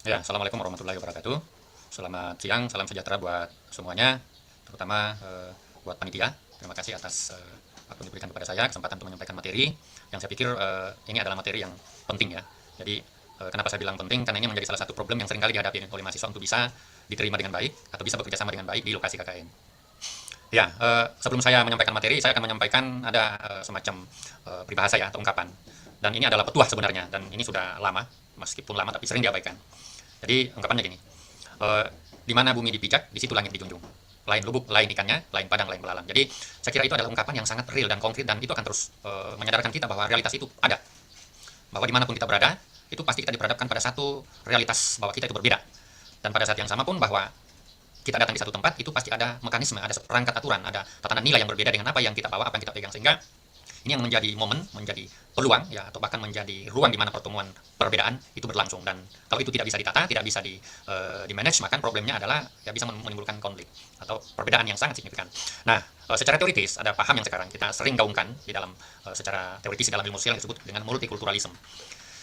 Ya, Assalamualaikum warahmatullahi wabarakatuh. Selamat siang, salam sejahtera buat semuanya, terutama buat panitia. Terima kasih atas waktu yang diberikan kepada saya, kesempatan untuk menyampaikan materi yang saya pikir ini adalah materi yang penting ya. Jadi, kenapa saya bilang penting? Karena ini menjadi salah satu problem yang seringkali dihadapi oleh mahasiswa untuk bisa diterima dengan baik atau bisa bekerja sama dengan baik di lokasi KKN. Ya, sebelum saya menyampaikan materi, saya akan menyampaikan ada semacam peribahasa ya atau ungkapan. Dan ini adalah petuah sebenarnya, dan ini sudah lama, meskipun lama tapi sering diabaikan. Jadi ungkapannya gini, eh, di mana bumi dipijak, di situ langit dijunjung. Lain lubuk, lain ikannya, lain padang, lain belalang. Jadi saya kira itu adalah ungkapan yang sangat real dan konkret, dan itu akan terus menyadarkan kita bahwa realitas itu ada. Bahwa dimanapun kita berada, itu pasti kita diperhadapkan pada satu realitas bahwa kita itu berbeda. Dan pada saat yang sama pun bahwa kita datang di satu tempat, itu pasti ada mekanisme, ada perangkat aturan, ada tatanan nilai yang berbeda dengan apa yang kita bawa, apa yang kita pegang. Sehingga ini yang menjadi momen, menjadi peluang ya, atau bahkan menjadi ruang di mana pertemuan perbedaan itu berlangsung. Dan kalau itu tidak bisa ditata, tidak bisa di manage, maka problemnya adalah ya bisa menimbulkan konflik atau perbedaan yang sangat signifikan. Nah, secara teoritis ada paham yang sekarang kita sering gaungkan di dalam secara teoritis di dalam ilmu sosial yang disebut dengan multikulturalisme.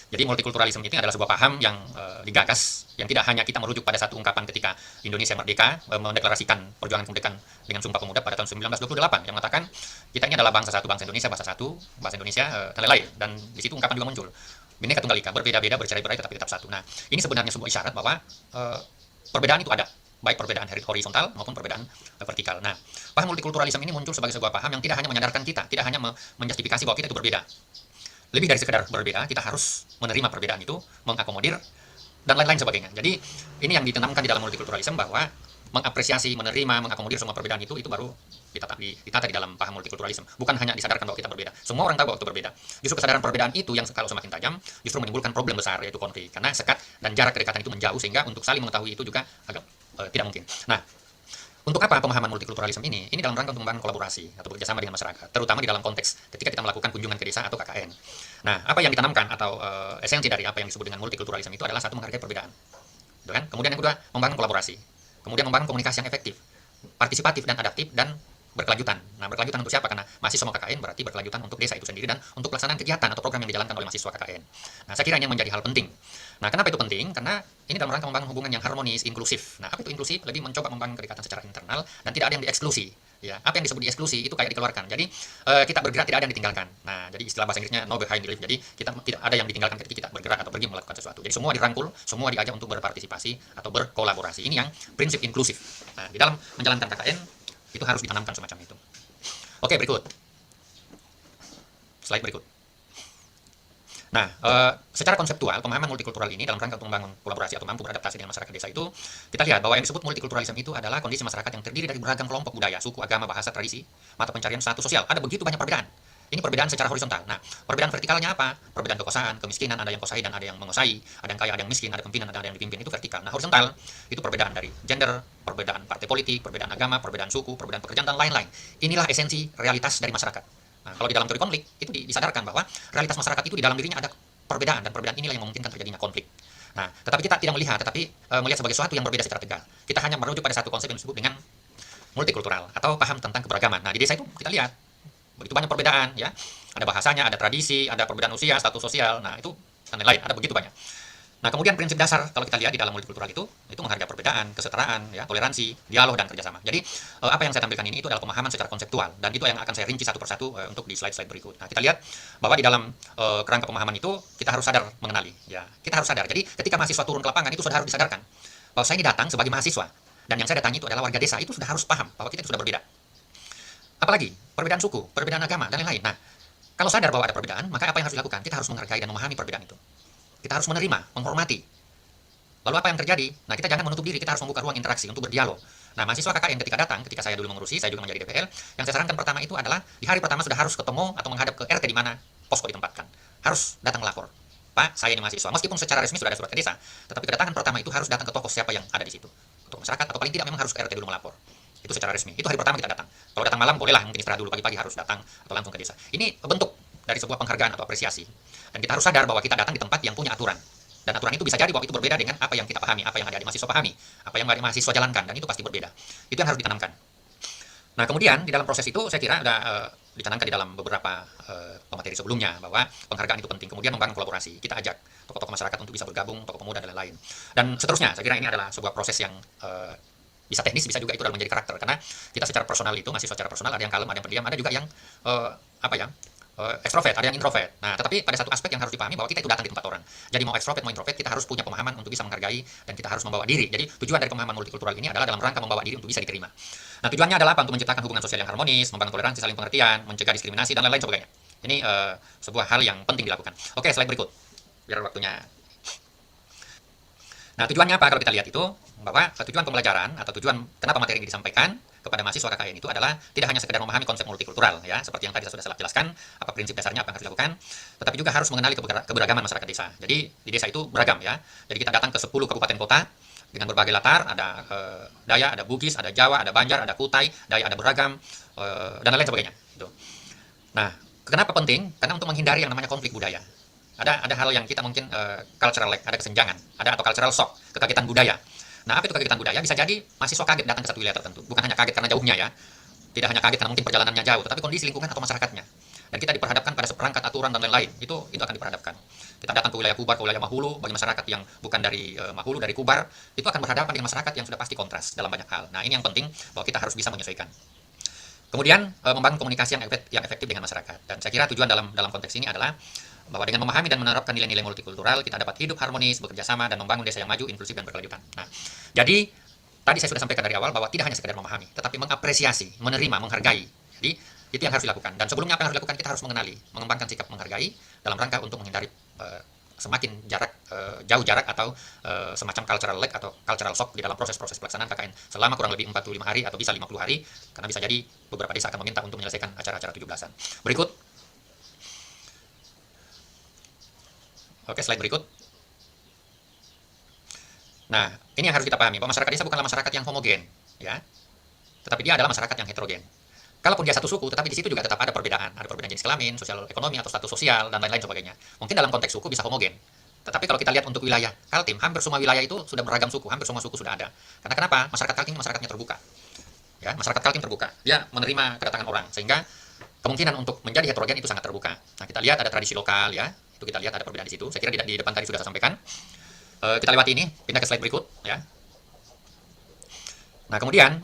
Jadi multikulturalisme ini adalah sebuah paham yang digagas, yang tidak hanya kita merujuk pada satu ungkapan ketika Indonesia merdeka, mendeklarasikan perjuangan kemerdekaan dengan Sumpah Pemuda pada tahun 1928 yang mengatakan kita ini adalah bangsa satu, bangsa Indonesia, bahasa satu, bahasa Indonesia dan lain-lain. Dan di situ ungkapan juga muncul, Bhinneka Tunggal Ika, berbeda-beda, bercerai-berai tetapi tetap satu. Nah, ini sebenarnya sebuah isyarat bahwa perbedaan itu ada, baik perbedaan horizontal maupun perbedaan vertikal. Nah, paham multikulturalisme ini muncul sebagai sebuah paham yang tidak hanya menyadarkan kita, tidak hanya menjustifikasi bahwa kita itu berbeda. Lebih dari sekedar berbeda, kita harus menerima perbedaan itu, mengakomodir, dan lain-lain sebagainya. Jadi, ini yang ditanamkan di dalam multikulturalisme bahwa mengapresiasi, menerima, mengakomodir semua perbedaan itu baru ditata di dalam paham multikulturalisme. Bukan hanya disadarkan bahwa kita berbeda. Semua orang tahu bahwa itu berbeda. Justru kesadaran perbedaan itu yang kalau semakin tajam, justru menimbulkan problem besar, yaitu konflik. Karena sekat dan jarak kedekatan itu menjauh, sehingga untuk saling mengetahui itu juga agak tidak mungkin. Nah, untuk apa pemahaman multikulturalisme ini? Ini dalam rangka untuk membangun kolaborasi atau bekerjasama dengan masyarakat, terutama di dalam konteks ketika kita melakukan kunjungan ke desa atau KKN. Nah, apa yang ditanamkan atau esensi dari apa yang disebut dengan multikulturalisme itu adalah satu, menghargai perbedaan, gitu kan? Kemudian yang kedua, membangun kolaborasi, kemudian membangun komunikasi yang efektif, partisipatif dan adaptif, dan berkelanjutan. Nah, berkelanjutan untuk siapa? Karena mahasiswa KKN berarti berkelanjutan untuk desa itu sendiri dan untuk pelaksanaan kegiatan atau program yang dijalankan oleh mahasiswa KKN. Nah, saya kira ini menjadi hal penting. Nah, kenapa itu penting? Karena ini dalam rangka membangun hubungan yang harmonis, inklusif. Nah, apa itu inklusif? Lebih mencoba membangun kedekatan secara internal dan tidak ada yang dieksklusi. Ya, apa yang disebut dieksklusi itu kayak dikeluarkan. Jadi kita bergerak, tidak ada yang ditinggalkan. Nah, jadi istilah bahasa Inggrisnya no behind the leave. Jadi kita tidak ada yang ditinggalkan ketika kita bergerak atau pergi melakukan sesuatu. Jadi semua dirangkul, semua diajak untuk berpartisipasi atau berkolaborasi. Ini yang prinsip inklusif. Nah, di dalam menjalankan KKN itu harus ditanamkan semacam itu. Oke, berikut. Slide berikut. Nah, secara konseptual, pemahaman multikultural ini dalam rangka untuk membangun kolaborasi atau mampu beradaptasi dengan masyarakat desa itu, kita lihat bahwa yang disebut multikulturalisme itu adalah kondisi masyarakat yang terdiri dari beragam kelompok budaya, suku, agama, bahasa, tradisi, mata pencarian, status sosial. Ada begitu banyak perbedaan. Ini perbedaan secara horizontal. Nah, perbedaan vertikalnya apa? Perbedaan kekuasaan, kemiskinan, ada yang kuasai dan ada yang menguasai, ada yang kaya, ada yang miskin, ada pimpinan, ada yang dipimpin, itu vertikal. Nah, horizontal itu perbedaan dari gender, perbedaan partai politik, perbedaan agama, perbedaan suku, perbedaan pekerjaan, dan lain-lain. Inilah esensi realitas dari masyarakat. Nah, kalau di dalam teori konflik itu disadarkan bahwa realitas masyarakat itu di dalam dirinya ada perbedaan, dan perbedaan inilah yang memungkinkan terjadinya konflik. Nah, tetapi kita tidak melihat, tetapi melihat sebagai sesuatu yang berbeda secara tegal. Kita hanya merujuk pada satu konsep yang disebut dengan multikultural atau paham tentang keberagaman. Nah, di desa itu kita lihat begitu banyak perbedaan, ya. Ada bahasanya, ada tradisi, ada perbedaan usia, status sosial. Nah, itu dan lain-lain, ada begitu banyak. Nah, kemudian prinsip dasar kalau kita lihat di dalam multikultural itu menghargai perbedaan, kesetaraan, ya, toleransi, dialog, dan kerjasama. Jadi apa yang saya tampilkan ini itu adalah pemahaman secara konseptual, dan itu yang akan saya rinci satu persatu untuk di slide-slide berikut. Nah, kita lihat bahwa di dalam kerangka pemahaman itu kita harus sadar mengenali, ya, kita harus sadar. Jadi ketika mahasiswa turun ke lapangan itu sudah harus disadarkan bahwa saya ini datang sebagai mahasiswa, dan yang saya datangi itu adalah warga desa, itu sudah harus paham bahwa kita itu sudah berbeda. Apalagi perbedaan suku, perbedaan agama, dan lain-lain. Nah, kalau sadar bahwa ada perbedaan, maka apa yang harus dilakukan? Kita harus menghargai dan memahami perbedaan itu. Kita harus menerima, menghormati. Lalu apa yang terjadi? Nah, kita jangan menutup diri, kita harus membuka ruang interaksi untuk berdialog. Nah, mahasiswa KKN ketika datang, ketika saya dulu mengurusi, saya juga menjadi DPL, yang saya sarankan pertama itu adalah di hari pertama sudah harus ketemu atau menghadap ke RT di mana posko ditempatkan. Harus datang melapor. Pak, saya ini mahasiswa. Meskipun secara resmi sudah ada surat ke desa, tetapi kedatangan pertama itu harus datang ke toko siapa yang ada di situ. Untuk masyarakat atau paling tidak memang harus ke RT dulu melapor. Itu secara resmi. Itu hari pertama kita datang. Kalau datang malam bolehlah, mungkin istirahat dulu, pagi-pagi harus datang atau langsung ke desa. Ini bentuk dari sebuah penghargaan atau apresiasi. Dan kita harus sadar bahwa kita datang di tempat yang punya aturan. Dan aturan itu bisa jadi bahwa itu berbeda dengan apa yang kita pahami, apa yang adik mahasiswa pahami, apa yang adik mahasiswa jalankan, dan itu pasti berbeda. Itu yang harus ditanamkan. Nah, kemudian di dalam proses itu saya kira ada dicanangkan di dalam beberapa pemateri sebelumnya bahwa penghargaan itu penting. Kemudian membangun kolaborasi. Kita ajak tokoh-tokoh masyarakat untuk bisa bergabung, tokoh pemuda dan lain-lain. Dan seterusnya, saya kira ini adalah sebuah proses yang bisa teknis, bisa juga itu dalam menjadi karakter. Karena kita secara personal itu, mahasiswa secara personal, ada yang kalem, ada yang pendiam, ada juga yang ekstrovert, ada yang introvert. Nah, tetapi pada satu aspek yang harus dipahami bahwa kita itu datang di tempat orang. Jadi mau ekstrovert, mau introvert, kita harus punya pemahaman untuk bisa menghargai dan kita harus membawa diri. Jadi tujuan dari pemahaman multikultural ini adalah dalam rangka membawa diri untuk bisa diterima. Nah, tujuannya adalah apa? Untuk menciptakan hubungan sosial yang harmonis, membangun toleransi, saling pengertian, mencegah diskriminasi dan lain-lain sebagainya. Ini sebuah hal yang penting dilakukan. Oke, slide berikut. Biar waktunya. Nah, tujuannya apa kalau kita lihat itu? Bahwa tujuan pembelajaran atau tujuan kenapa materi ini disampaikan kepada mahasiswa KKN itu adalah tidak hanya sekedar memahami konsep multikultural ya, seperti yang tadi saya sudah jelaskan, apa prinsip dasarnya, apa yang harus dilakukan, tetapi juga harus mengenali keberagaman masyarakat desa. Jadi di desa itu beragam ya. Jadi kita datang ke 10 kabupaten kota dengan berbagai latar, ada Dayak, ada Bugis, ada Jawa, ada Banjar, ada Kutai, Dayak ada beragam dan lain sebagainya. Gitu. Nah, kenapa penting? Karena untuk menghindari yang namanya konflik budaya. Ada hal yang kita mungkin cultural lag, ada kesenjangan, ada atau cultural shock, kekagetan budaya. Nah, apa itu kagetan budaya? Bisa jadi mahasiswa kaget datang ke satu wilayah tertentu. Bukan hanya kaget karena jauhnya ya. Tidak hanya kaget karena mungkin perjalanannya jauh, tetapi kondisi lingkungan atau masyarakatnya. Dan kita diperhadapkan pada seperangkat aturan dan lain-lain. Itu akan diperhadapkan. Kita datang ke wilayah Kubar, ke wilayah Mahulu, bagi masyarakat yang bukan dari Mahulu, dari Kubar, itu akan berhadapan dengan masyarakat yang sudah pasti kontras dalam banyak hal. Nah, ini yang penting bahwa kita harus bisa menyesuaikan. Kemudian membangun komunikasi yang efektif dengan masyarakat. Dan saya kira tujuan dalam konteks ini adalah bahwa dengan memahami dan menerapkan nilai-nilai multikultural, kita dapat hidup harmonis, bekerja sama, dan membangun desa yang maju, inklusif, dan berkelanjutan. Nah, jadi tadi saya sudah sampaikan dari awal bahwa tidak hanya sekedar memahami, tetapi mengapresiasi, menerima, menghargai. Jadi itu yang harus dilakukan. Dan sebelumnya apa yang harus dilakukan? Kita harus mengenali, mengembangkan sikap menghargai dalam rangka untuk menghindari semakin jauh jarak atau semacam cultural lag atau cultural shock di dalam proses-proses pelaksanaan KKN selama kurang lebih 45 hari atau bisa 50 hari, karena bisa jadi beberapa desa akan meminta untuk menyelesaikan acara-acara 17-an. Berikut. Oke, slide berikut. Nah, ini yang harus kita pahami, bahwa masyarakat desa bukanlah masyarakat yang homogen, ya. Tetapi dia adalah masyarakat yang heterogen. Kalaupun dia satu suku, tetapi di situ juga tetap ada perbedaan jenis kelamin, sosial ekonomi atau status sosial dan lain-lain sebagainya. Mungkin dalam konteks suku bisa homogen. Tetapi kalau kita lihat untuk wilayah Kaltim, hampir semua wilayah itu sudah beragam suku, hampir semua suku sudah ada. Karena kenapa? Masyarakat Kaltim masyarakatnya terbuka. Ya, masyarakat Kaltim terbuka. Dia menerima kedatangan orang sehingga kemungkinan untuk menjadi heterogen itu sangat terbuka. Nah, kita lihat ada tradisi lokal ya. Itu kita lihat ada perbedaan di situ. Saya kira di depan tadi sudah saya sampaikan. Kita lewati ini, pindah ke slide berikut ya. Nah, kemudian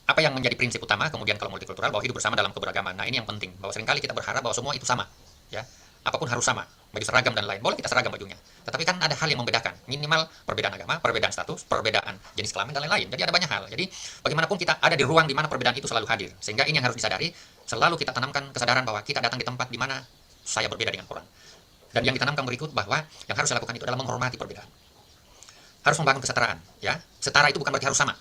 apa yang menjadi prinsip utama kemudian kalau multikultural, bahwa hidup bersama dalam keberagaman. Nah, ini yang penting, bahwa seringkali kita berharap bahwa semua itu sama ya. Apapun harus sama, baju seragam dan lain. Boleh kita seragam bajunya. Tetapi kan ada hal yang membedakan. Minimal perbedaan agama, perbedaan status, perbedaan jenis kelamin dan lain-lain. Jadi ada banyak hal. Jadi bagaimanapun kita ada di ruang di mana perbedaan itu selalu hadir. Sehingga ini yang harus disadari, selalu kita tanamkan kesadaran bahwa kita datang di tempat di mana saya berbeda dengan orang. Dan yang ditanamkan berikut bahwa yang harus dilakukan itu adalah menghormati perbedaan. Harus membangun kesetaraan, ya. Setara itu bukan berarti harus sama.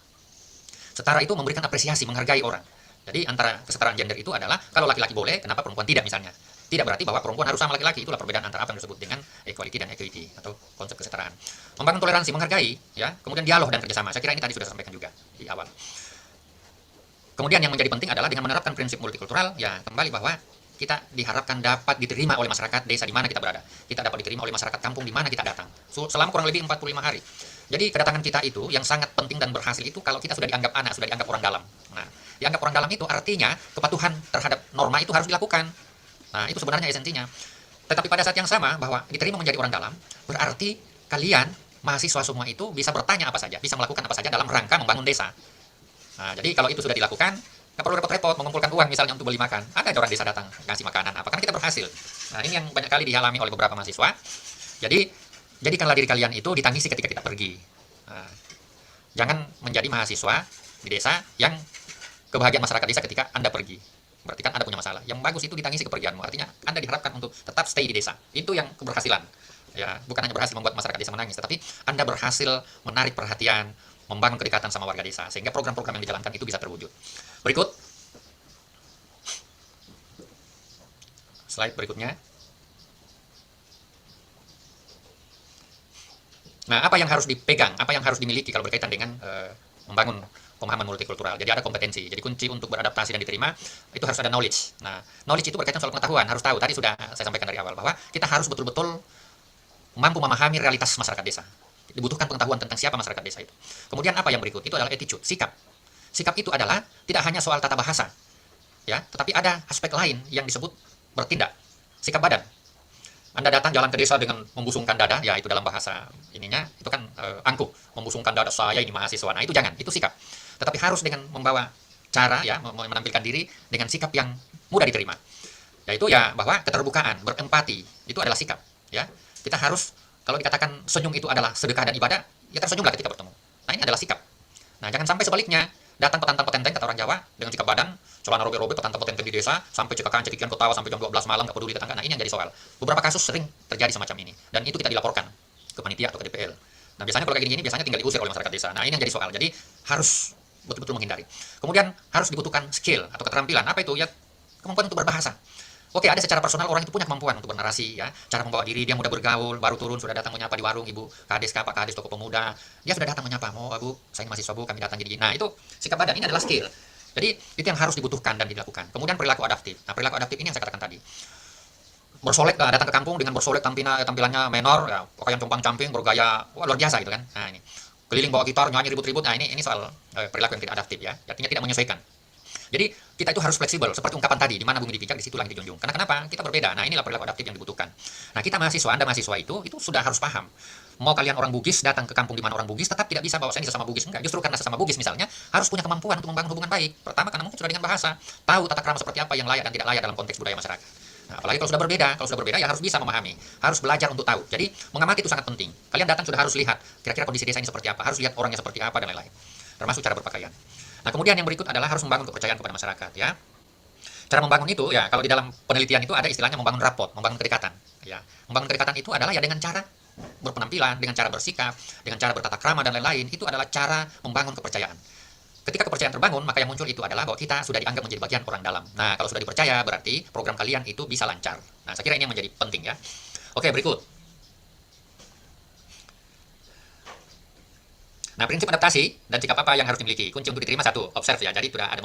Setara itu memberikan apresiasi, menghargai orang. Jadi antara kesetaraan gender itu adalah kalau laki-laki boleh, kenapa perempuan tidak misalnya. Tidak berarti bahwa perempuan harus sama laki-laki. Itulah perbedaan antara apa yang disebut dengan equality dan equity atau konsep kesetaraan. Membangun toleransi, menghargai, ya. Kemudian dialog dan kerjasama. Saya kira ini tadi sudah saya sampaikan juga di awal. Kemudian yang menjadi penting adalah dengan menerapkan prinsip multikultural, ya kembali bahwa kita diharapkan dapat diterima oleh masyarakat desa di mana kita berada. Kita dapat diterima oleh masyarakat kampung di mana kita datang. Selama kurang lebih 45 hari. Jadi kedatangan kita itu yang sangat penting dan berhasil itu kalau kita sudah dianggap anak, sudah dianggap orang dalam. Nah, dianggap orang dalam itu artinya kepatuhan terhadap norma itu harus dilakukan. Nah, itu sebenarnya esensinya. Tetapi pada saat yang sama bahwa diterima menjadi orang dalam, berarti kalian mahasiswa semua itu bisa bertanya apa saja, bisa melakukan apa saja dalam rangka membangun desa. Nah, jadi kalau itu sudah dilakukan, nggak perlu repot-repot mengumpulkan uang misalnya untuk beli makan. Ada orang desa datang ngasih makanan apa, karena kita berhasil. Nah, ini yang banyak kali dialami oleh beberapa mahasiswa. Jadi jadikanlah diri kalian itu ditangisi ketika kita pergi. Nah, jangan menjadi mahasiswa di desa yang kebahagiaan masyarakat desa ketika Anda pergi. Berarti kan Anda punya masalah. Yang bagus itu ditangisi kepergianmu. Artinya Anda diharapkan untuk tetap stay di desa. Itu yang keberhasilan. Ya, bukan hanya berhasil membuat masyarakat desa menangis, tetapi Anda berhasil menarik perhatian, membangun kedekatan sama warga desa, sehingga program-program yang dijalankan itu bisa terwujud. Berikut. Slide berikutnya. Nah, apa yang harus dipegang, apa yang harus dimiliki kalau berkaitan dengan membangun pemahaman multikultural. Jadi ada kompetensi. Jadi kunci untuk beradaptasi dan diterima itu harus ada knowledge. Nah, knowledge itu berkaitan soal pengetahuan, harus tahu. Tadi sudah saya sampaikan dari awal bahwa kita harus betul-betul mampu memahami realitas masyarakat desa. Dibutuhkan pengetahuan tentang siapa masyarakat desa itu. Kemudian apa yang berikut? Itu adalah attitude, sikap. Sikap itu adalah tidak hanya soal tata bahasa. ya, tetapi ada aspek lain yang disebut bertindak, sikap badan. Anda datang jalan ke desa dengan membusungkan dada, ya itu dalam bahasa ininya, itu kan angkuh, membusungkan dada saya ini mahasiswa. Nah itu jangan, itu sikap. Tetapi harus dengan membawa cara, ya, menampilkan diri dengan sikap yang mudah diterima. Yaitu ya bahwa keterbukaan, berempati, itu adalah sikap. Ya, kita harus, kalau dikatakan senyum itu adalah sedekah dan ibadah, ya tersenyumlah ketika bertemu. Nah ini adalah sikap. Nah jangan sampai sebaliknya, datang petantang-petenteng kata orang Jawa dengan sikap badan, celana robek-robek petantang-petenteng di desa, sampai cekakan cekikian ketawa sampai jam 12 malam, nggak peduli tetangga. Nah ini yang jadi soal. Beberapa kasus sering terjadi semacam ini, dan itu kita dilaporkan ke panitia atau ke DPL. Nah biasanya kalau kayak gini biasanya tinggal diusir oleh masyarakat desa. Nah ini yang jadi soal. Jadi harus betul-betul menghindari. Kemudian harus dibutuhkan skill atau keterampilan. Apa itu? Ya kemampuan untuk berbahasa. Oke, ada secara personal orang itu punya kemampuan untuk bernarasi, ya, cara membawa diri, dia mudah bergaul, baru turun sudah datang menyapa di warung, ibu kades, pak kades, toko pemuda, dia sudah datang menyapa, mau bu, saya mahasiswa bu, kami datang jadi. Nah itu sikap badan, ini adalah skill. Jadi itu yang harus dibutuhkan dan dilakukan. Kemudian perilaku adaptif. Nah perilaku adaptif ini yang saya katakan tadi. Bersolek, datang ke kampung dengan bersolek tampilannya menor, ya, pakaian compang-camping, bergaya, wah, luar biasa gitu kan. Nah ini keliling bawa gitar, nyanyi ribut-ribut. Nah ini soal perilaku yang tidak adaptif, ya, artinya tidak menyesuaikan. Jadi kita itu harus fleksibel, seperti ungkapan tadi, di mana bumi dipijak, di situ langit dijunjung. Karena kenapa? Kita berbeda. Nah inilah perilaku adaptif yang dibutuhkan. Nah kita mahasiswa, Anda mahasiswa itu sudah harus paham. Mau kalian orang Bugis, datang ke kampung di mana orang Bugis, tetap tidak bisa bawa saya ini sesama Bugis. Enggak, justru karena sesama Bugis misalnya, harus punya kemampuan untuk membangun hubungan baik. Pertama karena mungkin sudah dengan bahasa, tahu tata krama seperti apa yang layak dan tidak layak dalam konteks budaya masyarakat. Nah, apalagi kalau sudah berbeda ya harus bisa memahami, harus belajar untuk tahu. Jadi mengamati itu sangat penting. Kalian datang sudah harus lihat kira-kira kondisi desa ini seperti apa, harus lihat orangnya seperti apa dan lain-lain. Termasuk cara berpakaian. Nah, kemudian yang berikut adalah harus membangun kepercayaan kepada masyarakat, ya. Cara membangun itu, ya, kalau di dalam penelitian itu ada istilahnya membangun raport, membangun kedekatan, ya. Membangun kedekatan itu adalah ya dengan cara berpenampilan, dengan cara bersikap, dengan cara bertata krama dan lain-lain, itu adalah cara membangun kepercayaan. Ketika kepercayaan terbangun, maka yang muncul itu adalah bahwa kita sudah dianggap menjadi bagian orang dalam. Nah, kalau sudah dipercaya, berarti program kalian itu bisa lancar. Nah, saya kira ini yang menjadi penting, ya. Oke, berikut. Nah, prinsip adaptasi dan sikap apa yang harus dimiliki? Kunci untuk diterima satu, observe, ya. Jadi sudah ada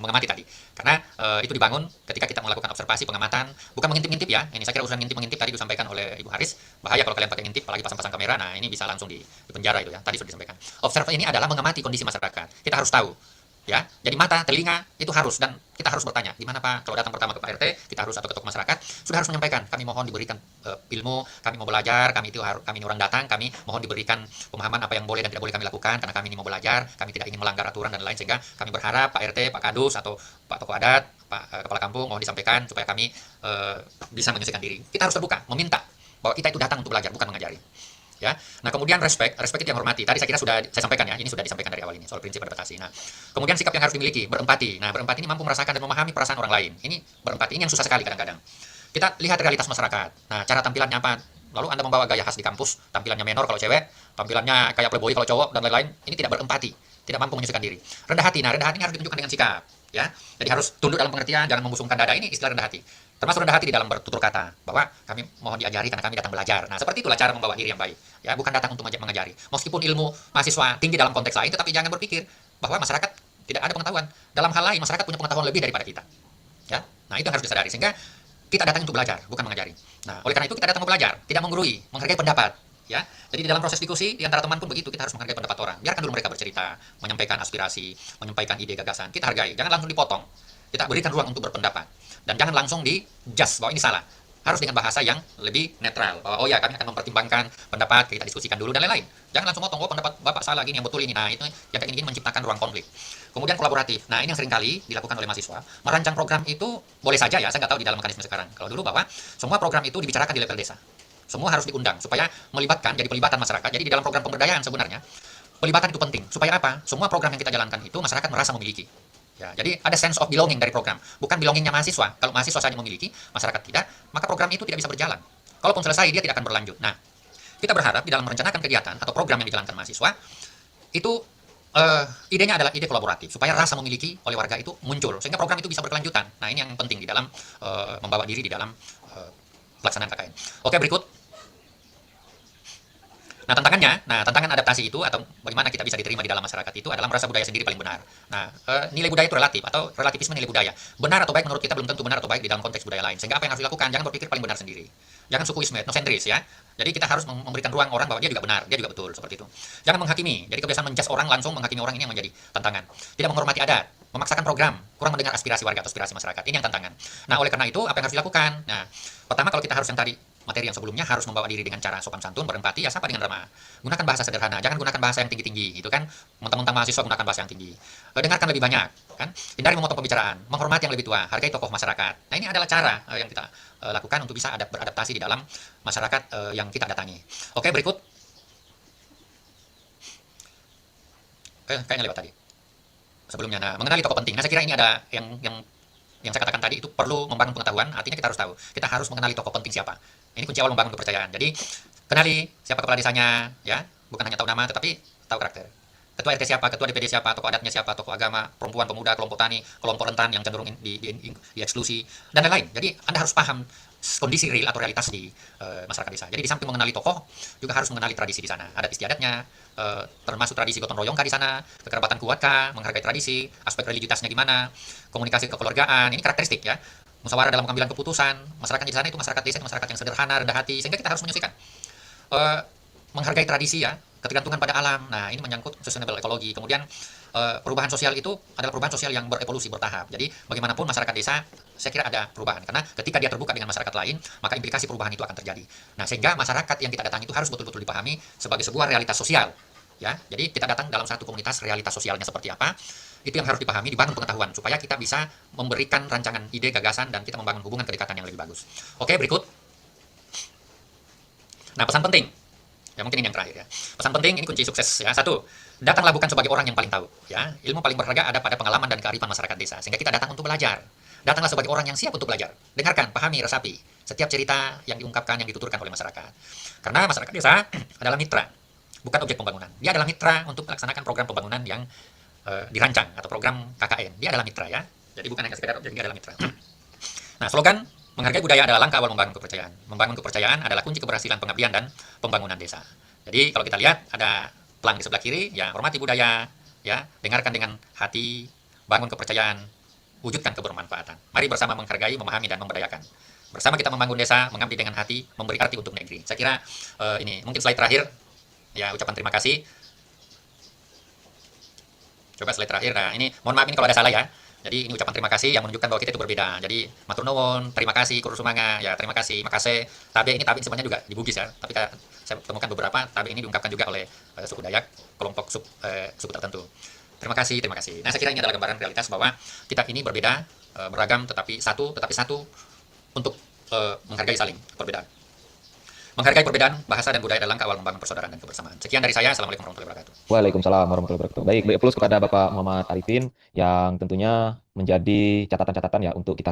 mengamati tadi. Karena itu dibangun ketika kita melakukan observasi, pengamatan, bukan mengintip-ngintip, ya. Ini saya kira urusan ngintip-mengintip tadi disampaikan oleh Ibu Haris. Bahaya kalau kalian pakai ngintip, apalagi pasang-pasang kamera. Nah, ini bisa langsung di penjara itu, ya. Tadi sudah disampaikan. Observe ini adalah mengamati kondisi masyarakat. Kita harus tahu, ya. Jadi mata, telinga itu harus, dan kita harus bertanya, di mana Pak? Kalau datang pertama ke Pak RT, kita harus, atau ke tokoh masyarakat, sudah harus menyampaikan, kami mohon diberikan ilmu, kami mau belajar, kami ini orang datang, kami mohon diberikan pemahaman apa yang boleh dan tidak boleh kami lakukan, karena kami ini mau belajar, kami tidak ingin melanggar aturan dan lain, sehingga kami berharap Pak RT, Pak Kadus, atau Pak tokoh adat, Pak kepala kampung mohon disampaikan supaya kami bisa menyelesaikan diri. Kita harus terbuka, meminta bahwa kita itu datang untuk belajar, bukan mengajari. Ya. Nah, kemudian respect itu yang hormati. Tadi saya kira sudah saya sampaikan, ya. Ini sudah disampaikan dari awal ini soal prinsip adaptasi. Nah, kemudian sikap yang harus dimiliki, berempati. Nah, berempati ini mampu merasakan dan memahami perasaan orang lain. Ini berempati ini yang susah sekali kadang-kadang. Kita lihat realitas masyarakat. Nah, cara tampilannya apa? Lalu Anda membawa gaya khas di kampus, tampilannya menor kalau cewek, tampilannya kayak playboy kalau cowok dan lain-lain. Ini tidak berempati, tidak mampu menyesuaikan diri. Rendah hati. Nah, rendah hati ini harus ditunjukkan dengan sikap, ya. Jadi harus tunduk dalam pengertian, jangan membusungkan dada. Ini istilah rendah hati. Termasuk rendah hati di dalam bertutur kata, bahwa kami mohon diajari karena kami datang belajar. Nah, seperti itulah cara membawa diri yang baik. Ya, bukan datang untuk mengajari. Meskipun ilmu mahasiswa tinggi dalam konteks lain, tetapi jangan berpikir bahwa masyarakat tidak ada pengetahuan. Dalam hal lain, masyarakat punya pengetahuan lebih daripada kita. Ya, nah itu yang harus disadari. Sehingga kita datang untuk belajar, bukan mengajari. Nah, oleh karena itu kita datang untuk belajar, tidak menggurui, menghargai pendapat. Ya, jadi di dalam proses diskusi di antara teman pun begitu, kita harus menghargai pendapat orang. Biarkan dulu mereka bercerita, menyampaikan aspirasi, menyampaikan ide gagasan. Kita hargai, jangan langsung dipotong. Kita berikan ruang untuk berpendapat. Dan jangan langsung di-judge bahwa ini salah. Harus dengan bahasa yang lebih netral. Bahwa, oh ya, kami akan mempertimbangkan pendapat, kita diskusikan dulu, dan lain-lain. Jangan langsung potong, oh pendapat Bapak salah, gini, yang betul ini. Nah, itu yang kayak gini menciptakan ruang konflik. Kemudian kolaboratif. Nah, ini yang seringkali dilakukan oleh mahasiswa. Merancang program itu boleh saja, ya, saya nggak tahu di dalam mekanisme sekarang. Kalau dulu bahwa semua program itu dibicarakan di level desa. Semua harus diundang, supaya melibatkan, jadi pelibatan masyarakat. Jadi di dalam program pemberdayaan sebenarnya, pelibatan itu penting. Supaya apa? Semua program yang kita jalankan itu, masyarakat merasa memiliki. Ya, jadi ada sense of belonging dari program, bukan belongingnya mahasiswa. Kalau mahasiswa saja memiliki, masyarakat tidak, maka program itu tidak bisa berjalan. Kalaupun selesai, dia tidak akan berlanjut. Nah, kita berharap di dalam merencanakan kegiatan atau program yang dijalankan mahasiswa, itu idenya adalah ide kolaboratif, supaya rasa memiliki oleh warga itu muncul, sehingga program itu bisa berkelanjutan. Nah, ini yang penting di dalam membawa diri di dalam pelaksanaan KKN. Oke, berikut. Nah, tantangan adaptasi itu atau bagaimana kita bisa diterima di dalam masyarakat itu adalah merasa budaya sendiri paling benar. Nah, nilai budaya itu relatif atau relativisme nilai budaya. Benar atau baik menurut kita belum tentu benar atau baik di dalam konteks budaya lain. Sehingga apa yang harus dilakukan? Jangan berpikir paling benar sendiri. Jangan sukuisme, etnosentris, ya. Jadi kita harus memberikan ruang orang bahwa dia juga benar, dia juga betul, seperti itu. Jangan menghakimi. Jadi kebiasaan menjudge orang langsung menghakimi orang ini yang menjadi tantangan. Tidak menghormati adat. memaksakan program, kurang mendengar aspirasi warga atau aspirasi masyarakat. Ini yang tantangan. Nah, oleh karena itu, apa yang harus dilakukan? Nah, pertama kalau kita harus yang tadi materi yang sebelumnya harus membawa diri dengan cara sopan santun, berempati, ya sapa dengan ramah. Gunakan bahasa sederhana, jangan gunakan bahasa yang tinggi-tinggi, gitu kan? Mentang-mentang mahasiswa gunakan bahasa yang tinggi. Dengarkan lebih banyak, kan? Hindari memotong pembicaraan, menghormati yang lebih tua, hargai tokoh masyarakat. Nah, ini adalah cara yang kita lakukan untuk bisa beradaptasi di dalam masyarakat yang kita datangi. Oke, berikut. Kayaknya lewat tadi. Sebelumnya, nah, mengenali tokoh penting. Nah, saya kira ini ada yang saya katakan tadi itu perlu membangun pengetahuan, artinya kita harus tahu. Kita harus mengenali tokoh penting siapa. Ini kunci awal membangun kepercayaan. Jadi, kenali siapa kepala desanya, ya, bukan hanya tahu nama, tetapi tahu karakter. Ketua RT siapa, ketua DPD siapa, tokoh adatnya siapa, tokoh agama, perempuan, pemuda, kelompok tani, kelompok rentan yang cenderung dieksklusi, dan lain-lain. Jadi, Anda harus paham kondisi real atau realitas di masyarakat desa. Jadi di samping mengenali tokoh, juga harus mengenali tradisi di sana. Adat istiadatnya, termasuk tradisi gotong royong kah di sana, kekerabatan kuat kah, menghargai tradisi, aspek religiusitasnya gimana, komunikasi kekeluargaan, ini karakteristik ya. Musyawarah dalam pengambilan keputusan, masyarakat di sana itu masyarakat desa, itu masyarakat yang sederhana, rendah hati, sehingga kita harus menyusikan. Menghargai tradisi ya, ketergantungan pada alam. Nah, ini menyangkut sustainable ekologi. Kemudian perubahan sosial itu adalah perubahan sosial yang berevolusi, bertahap. Jadi bagaimanapun masyarakat desa, saya kira ada perubahan. Karena ketika dia terbuka dengan masyarakat lain, maka implikasi perubahan itu akan terjadi. Nah, sehingga masyarakat yang kita datangi itu harus betul-betul dipahami sebagai sebuah realitas sosial. Ya, jadi kita datang dalam satu komunitas, realitas sosialnya seperti apa, itu yang harus dipahami, dibangun pengetahuan, supaya kita bisa memberikan rancangan ide, gagasan, dan kita membangun hubungan kedekatan yang lebih bagus. Oke, berikut. Nah, pesan penting. Ya, mungkin ini yang terakhir ya. Pesan penting, ini kunci sukses ya. Satu, datanglah bukan sebagai orang yang paling tahu ya. Ilmu paling berharga ada pada pengalaman dan kearifan masyarakat desa. Sehingga kita datang untuk belajar. Datanglah sebagai orang yang siap untuk belajar. Dengarkan, pahami, resapi setiap cerita yang diungkapkan, yang dituturkan oleh masyarakat. Karena masyarakat desa adalah mitra, bukan objek pembangunan. Dia adalah mitra untuk melaksanakan program pembangunan yang dirancang atau program KKN. Dia adalah mitra ya. Jadi bukan hanya sekedar objek, dia adalah mitra. Nah, slogan menghargai budaya adalah langkah awal membangun kepercayaan. Membangun kepercayaan adalah kunci keberhasilan pengabdian dan pembangunan desa. Jadi kalau kita lihat ada pelang di sebelah kiri, ya hormati budaya, ya dengarkan dengan hati, bangun kepercayaan, wujudkan kebermanfaatan. Mari bersama menghargai, memahami dan memberdayakan. Bersama kita membangun desa, mengabdi dengan hati, memberi arti untuk negeri. Saya kira ini mungkin slide terakhir, ya ucapan terima kasih. Coba slide terakhir. Nah ini mohon maaf ini kalau ada salah ya. Jadi ini ucapan terima kasih yang menunjukkan bahwa kita itu berbeda. Jadi matur nuwun, terima kasih, kurus sumanga, ya terima kasih, makasih. Tabe ini tabe sebenarnya juga di Bugis ya, tapi saya temukan beberapa tabe ini diungkapkan juga oleh suku Dayak, kelompok suku tertentu. Terima kasih, terima kasih. Nah saya kira ini adalah gambaran realitas bahwa kita ini berbeda, beragam, tetapi satu untuk menghargai saling perbedaan. Menghargai perbedaan bahasa dan budaya adalah langkah awal membangun persaudaraan dan kebersamaan. Sekian dari saya. Assalamualaikum warahmatullahi wabarakatuh. Waalaikumsalam warahmatullahi wabarakatuh. Baik, plus kepada Bapak Muhammad Arifin yang tentunya menjadi catatan-catatan ya untuk kita